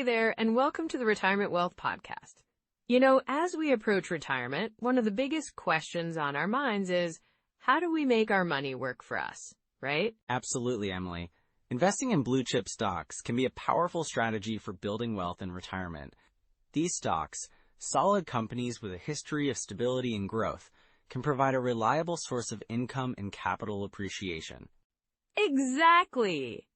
there, and welcome to the Retirement Wealth Podcast. You know, as we approach retirement, one of the biggest questions on our minds is, how do we make our money work for us, right? Absolutely, Emily. Investing in blue chip stocks can be a powerful strategy for building wealth in retirement. These stocks, solid companies with a history of stability and growth, can provide a reliable source of income and capital appreciation. Exactly.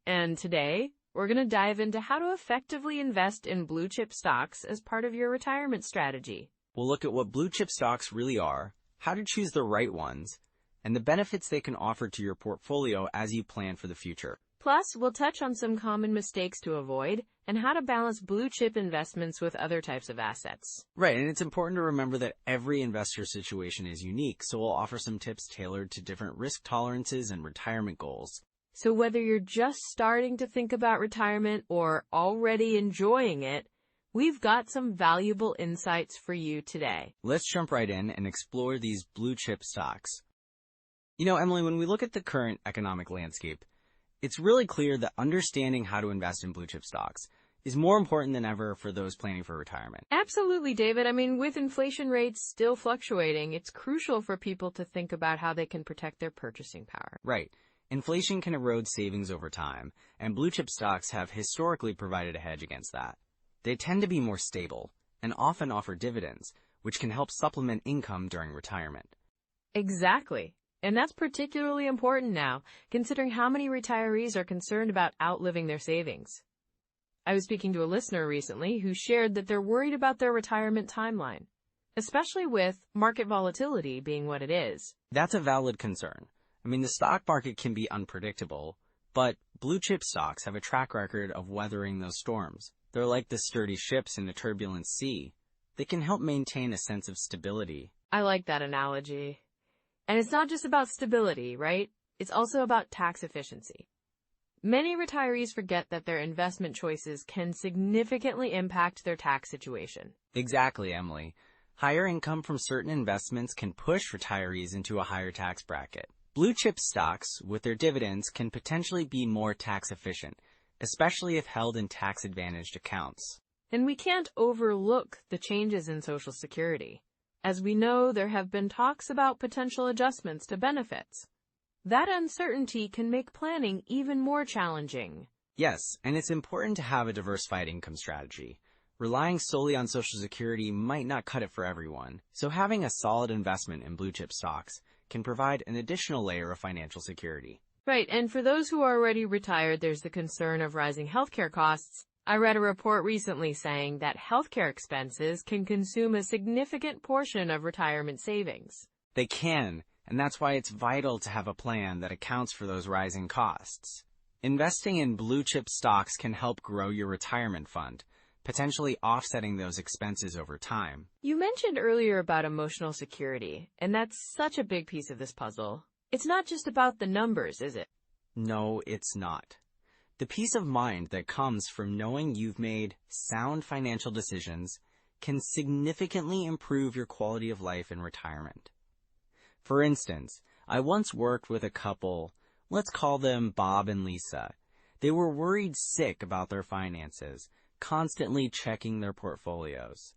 And today, we're going to dive into how to effectively invest in blue chip stocks as part of your retirement strategy. We'll look at what blue chip stocks really are, how to choose the right ones, and the benefits they can offer to your portfolio as you plan for the future. Plus, we'll touch on some common mistakes to avoid and how to balance blue chip investments with other types of assets. Right, and it's important to remember that every investor situation is unique, so we'll offer some tips tailored to different risk tolerances and retirement goals. So whether you're just starting to think about retirement or already enjoying it, we've got some valuable insights for you today. Let's jump right in and explore these blue chip stocks. You know, Emily, when we look at the current economic landscape, it's really clear that understanding how to invest in blue chip stocks is more important than ever for those planning for retirement. Absolutely, David. I mean, with inflation rates still fluctuating, it's crucial for people to think about how they can protect their purchasing power. Right. Inflation can erode savings over time, and blue chip stocks have historically provided a hedge against that. They tend to be more stable and often offer dividends, which can help supplement income during retirement. Exactly. And that's particularly important now, considering how many retirees are concerned about outliving their savings. I was speaking to a listener recently who shared that they're worried about their retirement timeline, especially with market volatility being what it is. That's a valid concern. I mean, the stock market can be unpredictable, but blue chip stocks have a track record of weathering those storms. They're like the sturdy ships in a turbulent sea. They can help maintain a sense of stability. I like that analogy. And it's not just about stability, right? It's also about tax efficiency. Many retirees forget that their investment choices can significantly impact their tax situation. Exactly, Emily. Higher income from certain investments can push retirees into a higher tax bracket. Blue chip stocks, with their dividends, can potentially be more tax efficient, especially if held in tax-advantaged accounts. And we can't overlook the changes in Social Security. As we know, there have been talks about potential adjustments to benefits. That uncertainty can make planning even more challenging. Yes, and it's important to have a diversified income strategy. Relying solely on Social Security might not cut it for everyone, so having a solid investment in blue chip stocks can provide an additional layer of financial security. Right, and for those who are already retired, there's the concern of rising healthcare costs. I read a report recently saying that healthcare expenses can consume a significant portion of retirement savings. They can, and that's why it's vital to have a plan that accounts for those rising costs. Investing in blue chip stocks can help grow your retirement fund, potentially offsetting those expenses over time. You mentioned earlier about emotional security, and that's such a big piece of this puzzle. It's not just about the numbers, is it? No, it's not. The peace of mind that comes from knowing you've made sound financial decisions can significantly improve your quality of life in retirement. For instance, I once worked with a couple, let's call them Bob and Lisa. They were worried sick about their finances, constantly checking their portfolios.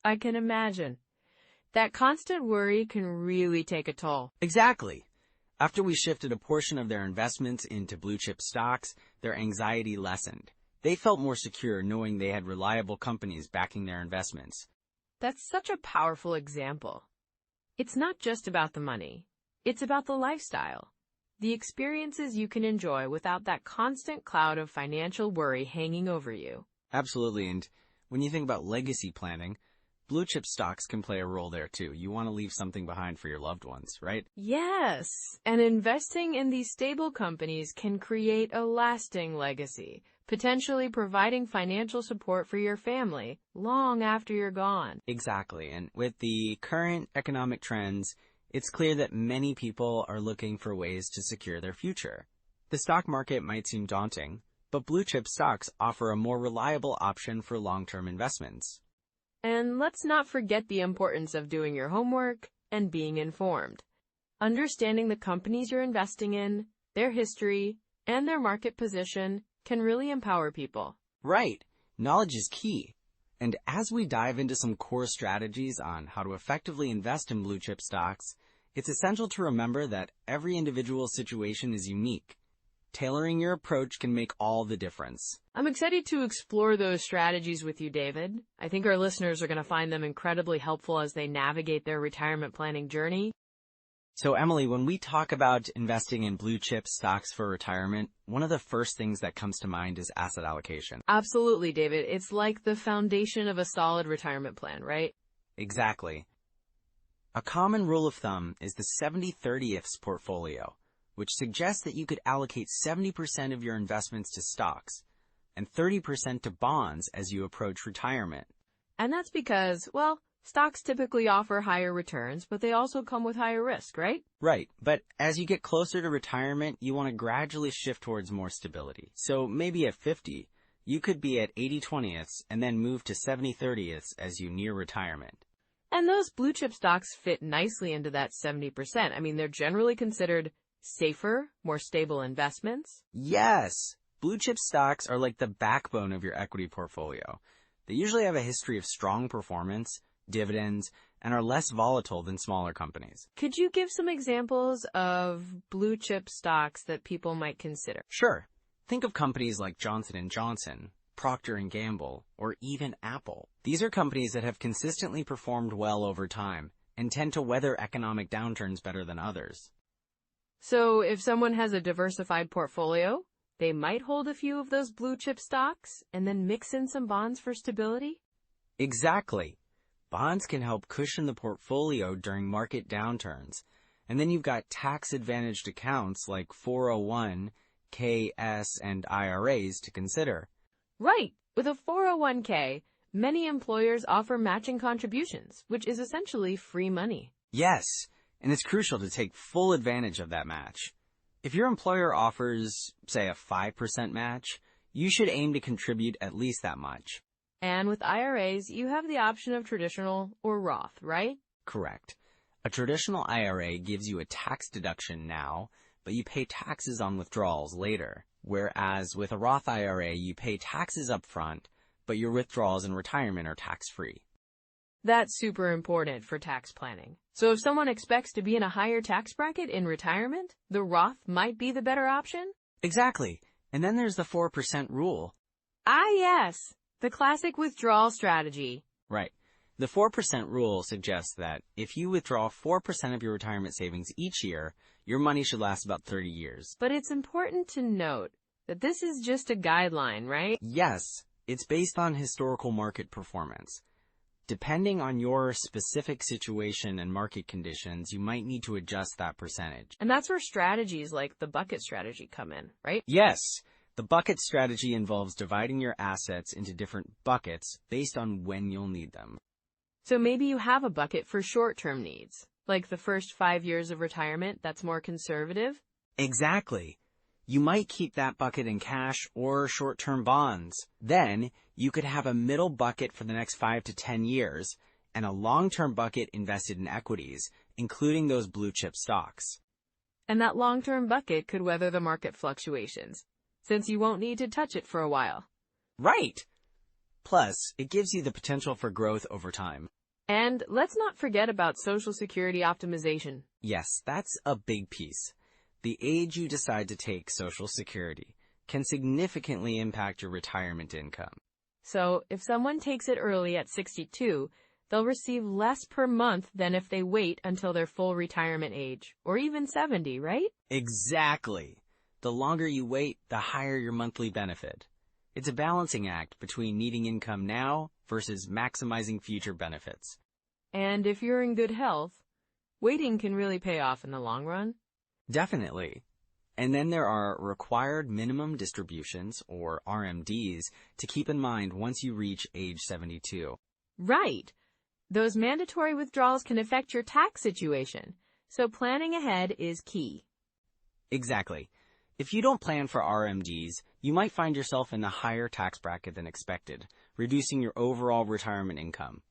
I can imagine. That constant worry can really take a toll. Exactly. After we shifted a portion of their investments into blue chip stocks, their anxiety lessened. They felt more secure knowing they had reliable companies backing their investments. That's such a powerful example. It's not just about the money. It's about the lifestyle. The experiences you can enjoy without that constant cloud of financial worry hanging over you. Absolutely, and when you think about legacy planning, blue chip stocks can play a role there too. You want to leave something behind for your loved ones, right? Yes, and investing in these stable companies can create a lasting legacy, potentially providing financial support for your family long after you're gone. Exactly, and with the current economic trends, it's clear that many people are looking for ways to secure their future. The stock market might seem daunting, but blue chip stocks offer a more reliable option for long-term investments. And let's not forget the importance of doing your homework and being informed. Understanding the companies you're investing in, their history, and their market position can really empower people. Right. Knowledge is key. And as we dive into some core strategies on how to effectively invest in blue chip stocks, it's essential to remember that every individual situation is unique. Tailoring your approach can make all the difference. I'm excited to explore those strategies with you, David. I think our listeners are going to find them incredibly helpful as they navigate their retirement planning journey. So Emily, when we talk about investing in blue chip stocks for retirement, one of the first things that comes to mind is asset allocation. Absolutely, David. It's like the foundation of a solid retirement plan, right? Exactly. A common rule of thumb is the 70-30 portfolio, which suggests that you could allocate 70% of your investments to stocks and 30% to bonds as you approach retirement. And that's because, well, stocks typically offer higher returns, but they also come with higher risk, right? Right, but as you get closer to retirement, you want to gradually shift towards more stability. So maybe at 50, you could be at 80-20 and then move to 70-30 as you near retirement. And those blue chip stocks fit nicely into that 70%. I mean, they're generally considered safer, more stable investments. Yes! Blue chip stocks are like the backbone of your equity portfolio. They usually have a history of strong performance, dividends, and are less volatile than smaller companies. Could you give some examples of blue chip stocks that people might consider? Sure. Think of companies like Johnson & Johnson, Procter & Gamble, or even Apple. These are companies that have consistently performed well over time and tend to weather economic downturns better than others. So if someone has a diversified portfolio, they might hold a few of those blue chip stocks and then mix in some bonds for stability? Exactly. Bonds can help cushion the portfolio during market downturns. And then you've got tax-advantaged accounts like 401, KS, and IRAs to consider. Right. With a 401k, many employers offer matching contributions, which is essentially free money. Yes, and it's crucial to take full advantage of that match. If your employer offers, say, a 5% match, you should aim to contribute at least that much. And with IRAs, you have the option of traditional or Roth, right? Correct. A traditional IRA gives you a tax deduction now, but you pay taxes on withdrawals later. Whereas with a Roth IRA, you pay taxes up front, but your withdrawals in retirement are tax-free. That's super important for tax planning. So if someone expects to be in a higher tax bracket in retirement, the Roth might be the better option? Exactly. And then there's the 4% rule. Ah, yes. The classic withdrawal strategy. Right. The 4% rule suggests that if you withdraw 4% of your retirement savings each year, your money should last about 30 years. But it's important to note that this is just a guideline, right? Yes. It's based on historical market performance. Depending on your specific situation and market conditions, you might need to adjust that percentage. And that's where strategies like the bucket strategy come in, right? Yes. The bucket strategy involves dividing your assets into different buckets based on when you'll need them. So maybe you have a bucket for short-term needs, like the first 5 years of retirement that's more conservative. Exactly. You might keep that bucket in cash or short-term bonds. Then, you could have a middle bucket for the next 5 to 10 years and a long-term bucket invested in equities, including those blue-chip stocks. And that long-term bucket could weather the market fluctuations, since you won't need to touch it for a while. Right! Plus, it gives you the potential for growth over time. And let's not forget about Social Security optimization. Yes, that's a big piece. The age you decide to take Social Security can significantly impact your retirement income. So, if someone takes it early at 62, they'll receive less per month than if they wait until their full retirement age, or even 70, right? Exactly. The longer you wait, the higher your monthly benefit. It's a balancing act between needing income now versus maximizing future benefits. And if you're in good health, waiting can really pay off in the long run. Definitely. And then there are required minimum distributions, or RMDs, to keep in mind once you reach age 72. Right. Those mandatory withdrawals can affect your tax situation, so planning ahead is key. Exactly. If you don't plan for RMDs, you might find yourself in a higher tax bracket than expected, reducing your overall retirement income.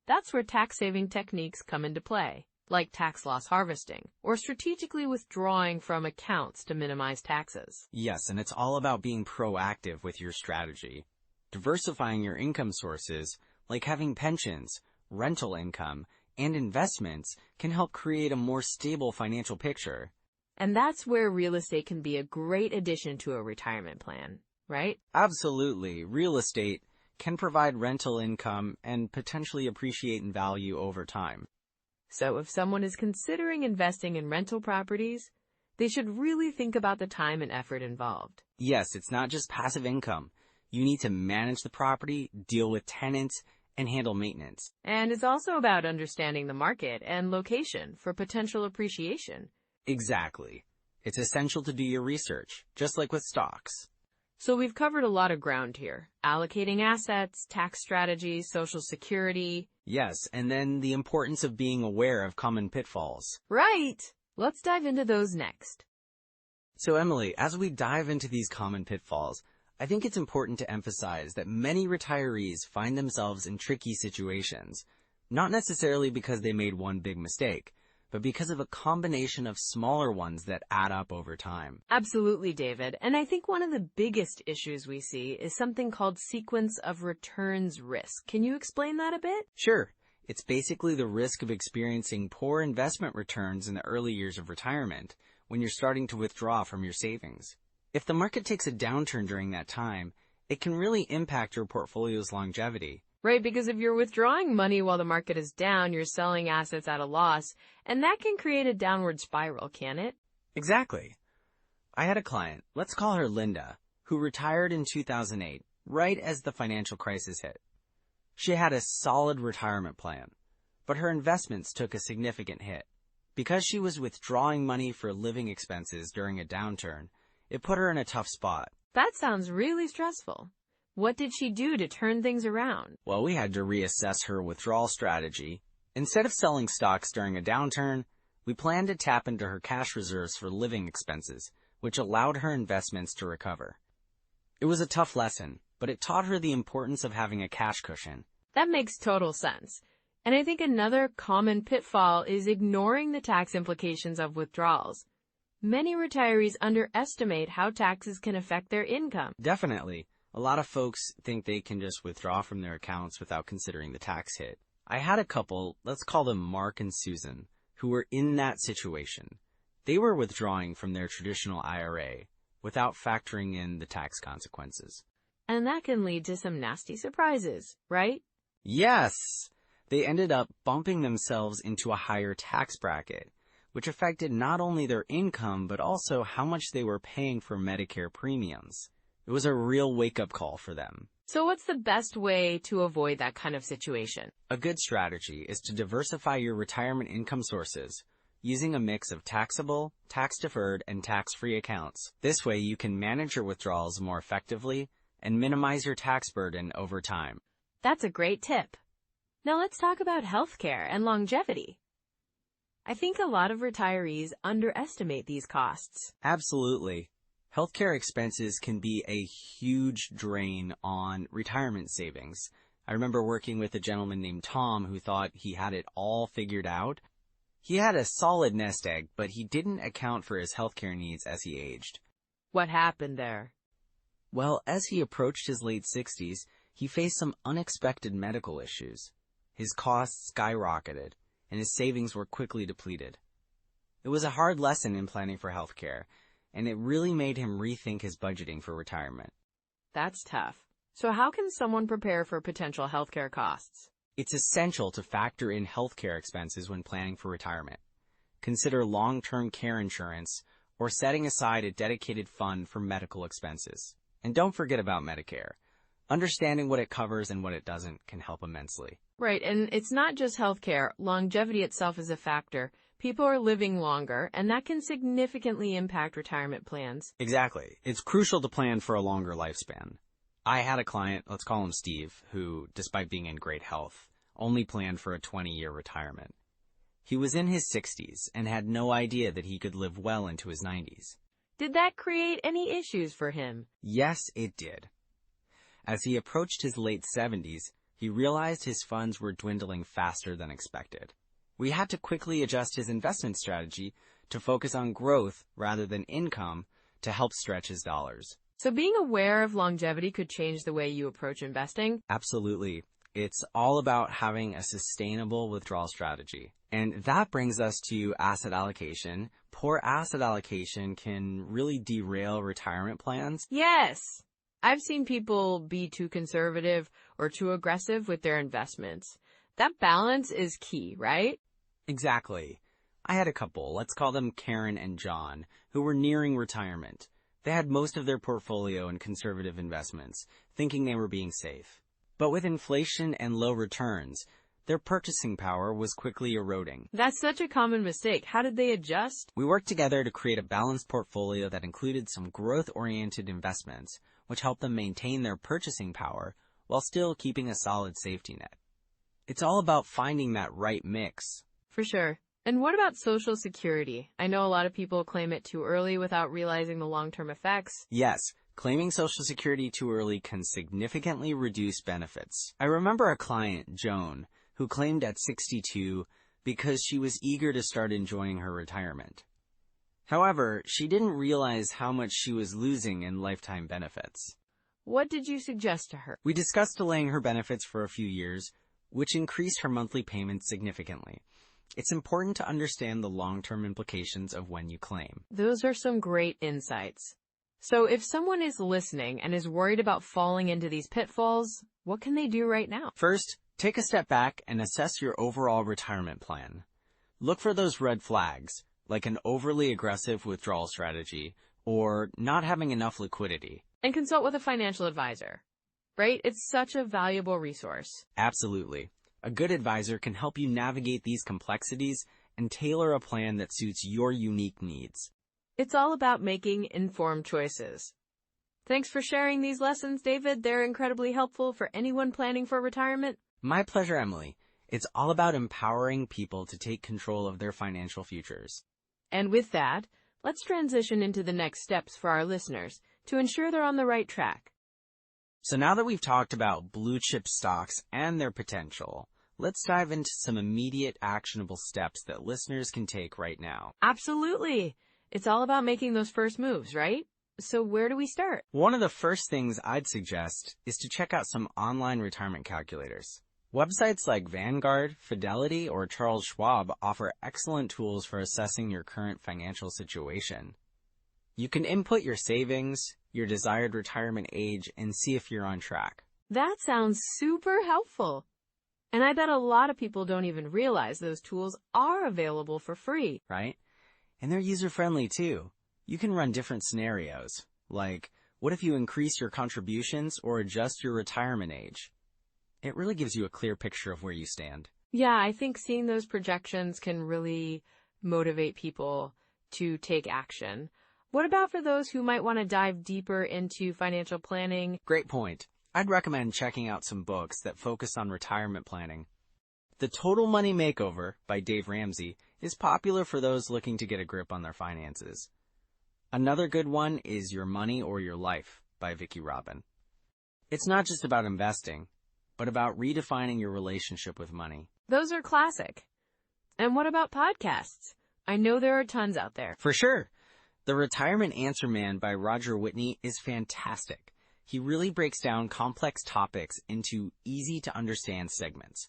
That's where tax-saving techniques come into play, like tax loss harvesting, or strategically withdrawing from accounts to minimize taxes. Yes, and it's all about being proactive with your strategy. Diversifying your income sources, like having pensions, rental income, and investments, can help create a more stable financial picture. And that's where real estate can be a great addition to a retirement plan, right? Absolutely. Real estate can provide rental income and potentially appreciate in value over time. So if someone is considering investing in rental properties, they should really think about the time and effort involved. Yes, it's not just passive income. You need to manage the property, deal with tenants, and handle maintenance. And it's also about understanding the market and location for potential appreciation. Exactly. It's essential to do your research, just like with stocks. So we've covered a lot of ground here. Allocating assets, tax strategies, Social Security. Yes, and then the importance of being aware of common pitfalls. Right! Let's dive into those next. So Emily, as we dive into these common pitfalls, I think it's important to emphasize that many retirees find themselves in tricky situations, not necessarily because they made one big mistake, but because of a combination of smaller ones that add up over time. Absolutely, David. And I think one of the biggest issues we see is something called sequence of returns risk. Can you explain that a bit? Sure. It's basically the risk of experiencing poor investment returns in the early years of retirement when you're starting to withdraw from your savings. If the market takes a downturn during that time, it can really impact your portfolio's longevity. Right, because if you're withdrawing money while the market is down, you're selling assets at a loss, and that can create a downward spiral, can it? Exactly. I had a client, let's call her Linda, who retired in 2008, right as the financial crisis hit. She had a solid retirement plan, but her investments took a significant hit. Because she was withdrawing money for living expenses during a downturn, it put her in a tough spot. That sounds really stressful. What did she do to turn things around? Well, we had to reassess her withdrawal strategy. Instead of selling stocks during a downturn, we planned to tap into her cash reserves for living expenses, which allowed her investments to recover. It was a tough lesson, but it taught her the importance of having a cash cushion. That makes total sense. And I think another common pitfall is ignoring the tax implications of withdrawals. Many retirees underestimate how taxes can affect their income. Definitely. A lot of folks think they can just withdraw from their accounts without considering the tax hit. I had a couple, let's call them Mark and Susan, who were in that situation. They were withdrawing from their traditional IRA without factoring in the tax consequences. And that can lead to some nasty surprises, right? Yes! They ended up bumping themselves into a higher tax bracket, which affected not only their income, but also how much they were paying for Medicare premiums. It was a real wake-up call for them. So what's the best way to avoid that kind of situation? A good strategy is to diversify your retirement income sources using a mix of taxable, tax-deferred, and tax-free accounts. This way you can manage your withdrawals more effectively and minimize your tax burden over time. That's a great tip. Now let's talk about healthcare and longevity. I think a lot of retirees underestimate these costs. Absolutely. Healthcare expenses can be a huge drain on retirement savings. I remember working with a gentleman named Tom who thought he had it all figured out. He had a solid nest egg, but he didn't account for his healthcare needs as he aged. What happened there? Well, as he approached his late 60s, he faced some unexpected medical issues. His costs skyrocketed, and his savings were quickly depleted. It was a hard lesson in planning for healthcare, and it really made him rethink his budgeting for retirement. That's tough. So how can someone prepare for potential healthcare costs? It's essential to factor in healthcare expenses when planning for retirement. Consider long-term care insurance or setting aside a dedicated fund for medical expenses. And don't forget about Medicare. Understanding what it covers and what it doesn't can help immensely. Right, and it's not just healthcare. Longevity itself is a factor. People are living longer, and that can significantly impact retirement plans. Exactly. It's crucial to plan for a longer lifespan. I had a client, let's call him Steve, who, despite being in great health, only planned for a 20-year retirement. He was in his 60s and had no idea that he could live well into his 90s. Did that create any issues for him? Yes, it did. As he approached his late 70s, he realized his funds were dwindling faster than expected. We had to quickly adjust his investment strategy to focus on growth rather than income to help stretch his dollars. So being aware of longevity could change the way you approach investing? Absolutely. It's all about having a sustainable withdrawal strategy. And that brings us to asset allocation. Poor asset allocation can really derail retirement plans. Yes. I've seen people be too conservative or too aggressive with their investments. That balance is key, right? Exactly. I had a couple, let's call them Karen and John, who were nearing retirement. They had most of their portfolio in conservative investments, thinking they were being safe. But with inflation and low returns, their purchasing power was quickly eroding. That's such a common mistake. How did they adjust? We worked together to create a balanced portfolio that included some growth-oriented investments, which helped them maintain their purchasing power while still keeping a solid safety net. It's all about finding that right mix. For sure. And what about Social Security? I know a lot of people claim it too early without realizing the long-term effects. Yes, claiming Social Security too early can significantly reduce benefits. I remember a client, Joan, who claimed at 62 because she was eager to start enjoying her retirement. However, she didn't realize how much she was losing in lifetime benefits. What did you suggest to her? We discussed delaying her benefits for a few years, which increased her monthly payments significantly. It's important to understand the long-term implications of when you claim. Those are some great insights. So if someone is listening and is worried about falling into these pitfalls, what can they do right now? First, take a step back and assess your overall retirement plan. Look for those red flags, like an overly aggressive withdrawal strategy or not having enough liquidity. And consult with a financial advisor, right? It's such a valuable resource. Absolutely. A good advisor can help you navigate these complexities and tailor a plan that suits your unique needs. It's all about making informed choices. Thanks for sharing these lessons, David. They're incredibly helpful for anyone planning for retirement. My pleasure, Emily. It's all about empowering people to take control of their financial futures. And with that, let's transition into the next steps for our listeners to ensure they're on the right track. So now that we've talked about blue chip stocks and their potential, let's dive into some immediate actionable steps that listeners can take right now. Absolutely. It's all about making those first moves, right? So where do we start? One of the first things I'd suggest is to check out some online retirement calculators. Websites like Vanguard, Fidelity, or Charles Schwab offer excellent tools for assessing your current financial situation. You can input your savings, your desired retirement age, and see if you're on track. That sounds super helpful. And I bet a lot of people don't even realize those tools are available for free. Right? And they're user-friendly too. You can run different scenarios, like what if you increase your contributions or adjust your retirement age? It really gives you a clear picture of where you stand. Yeah, I think seeing those projections can really motivate people to take action. What about for those who might want to dive deeper into financial planning? Great point. I'd recommend checking out some books that focus on retirement planning. The Total Money Makeover by Dave Ramsey is popular for those looking to get a grip on their finances. Another good one is Your Money or Your Life by Vicki Robin. It's not just about investing, but about redefining your relationship with money. Those are classic. And what about podcasts? I know there are tons out there. For sure. The Retirement Answer Man by Roger Whitney is fantastic. He really breaks down complex topics into easy-to-understand segments.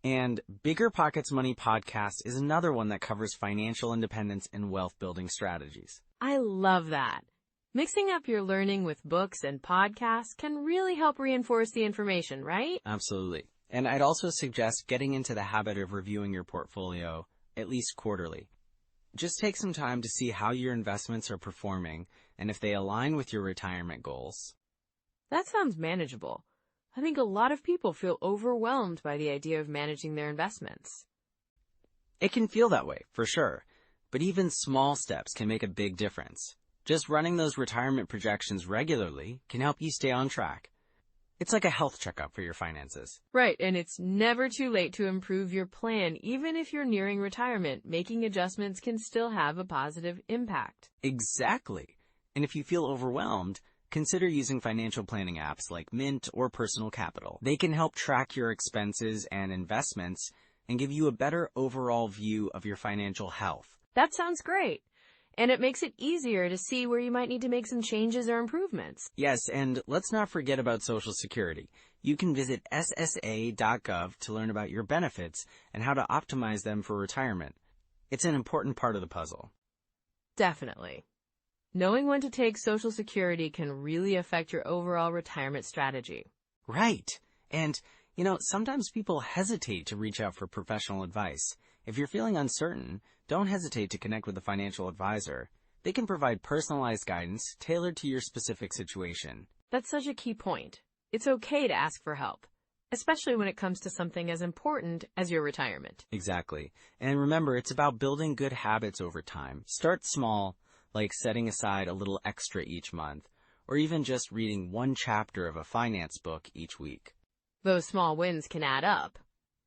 And Bigger Pockets Money podcast is another one that covers financial independence and wealth-building strategies. I love that. Mixing up your learning with books and podcasts can really help reinforce the information, right? Absolutely. And I'd also suggest getting into the habit of reviewing your portfolio at least quarterly. Just take some time to see how your investments are performing and if they align with your retirement goals. That sounds manageable. I think a lot of people feel overwhelmed by the idea of managing their investments. It can feel that way, for sure. But even small steps can make a big difference. Just running those retirement projections regularly can help you stay on track. It's like a health checkup for your finances. Right, and it's never too late to improve your plan. Even if you're nearing retirement, making adjustments can still have a positive impact. Exactly. And if you feel overwhelmed, consider using financial planning apps like Mint or Personal Capital. They can help track your expenses and investments and give you a better overall view of your financial health. That sounds great. and it makes it easier to see where you might need to make some changes or improvements. Yes, and let's not forget about Social Security. You can visit ssa.gov to learn about your benefits and how to optimize them for retirement. It's an important part of the puzzle. Definitely. Knowing when to take Social Security can really affect your overall retirement strategy. Right. And, sometimes people hesitate to reach out for professional advice. If you're feeling uncertain, don't hesitate to connect with a financial advisor. They can provide personalized guidance tailored to your specific situation. That's such a key point. It's okay to ask for help, especially when it comes to something as important as your retirement. Exactly. And remember, it's about building good habits over time. Start small, like setting aside a little extra each month, or even just reading one chapter of a finance book each week. Those small wins can add up.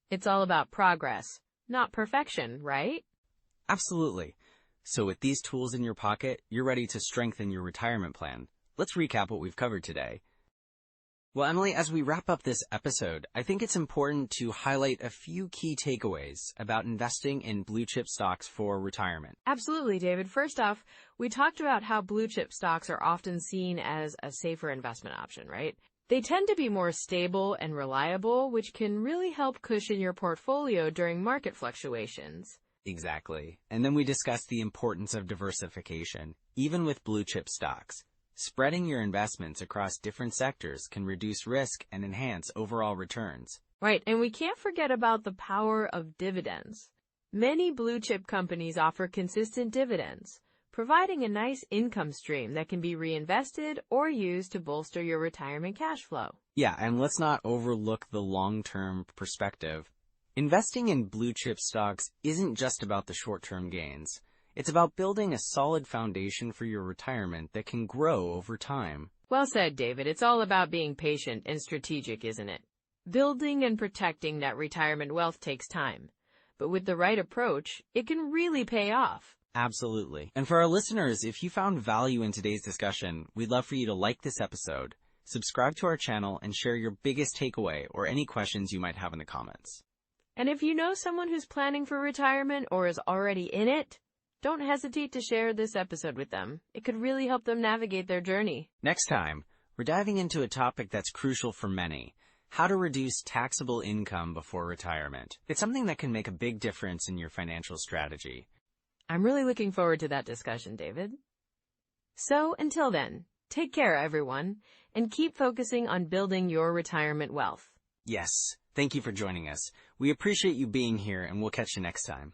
It's all about progress, not perfection, right? Absolutely. So with these tools in your pocket, you're ready to strengthen your retirement plan. Let's recap what we've covered today. Well, Emily, as we wrap up this episode, I think it's important to highlight a few key takeaways about investing in blue chip stocks for retirement. Absolutely, David. First off, we talked about how blue chip stocks are often seen as a safer investment option, right? They tend to be more stable and reliable, which can really help cushion your portfolio during market fluctuations. Exactly. And then we discussed the importance of diversification, even with blue chip stocks. Spreading your investments across different sectors can reduce risk and enhance overall returns. Right, and we can't forget about the power of dividends. Many blue chip companies offer consistent dividends, providing a nice income stream that can be reinvested or used to bolster your retirement cash flow. Yeah, and let's not overlook the long-term perspective. Investing in blue chip stocks isn't just about the short-term gains. It's about building a solid foundation for your retirement that can grow over time. Well said, David. It's all about being patient and strategic, isn't it? Building and protecting that retirement wealth takes time, but with the right approach, it can really pay off. Absolutely. And for our listeners, if you found value in today's discussion, we'd love for you to like this episode, subscribe to our channel, and share your biggest takeaway or any questions you might have in the comments. And if you know someone who's planning for retirement or is already in it, don't hesitate to share this episode with them. It could really help them navigate their journey. Next time, we're diving into a topic that's crucial for many: how to reduce taxable income before retirement. It's something that can make a big difference in your financial strategy. I'm really looking forward to that discussion, David. So until then, take care, everyone, and keep focusing on building your retirement wealth. Yes, thank you for joining us. We appreciate you being here, and we'll catch you next time.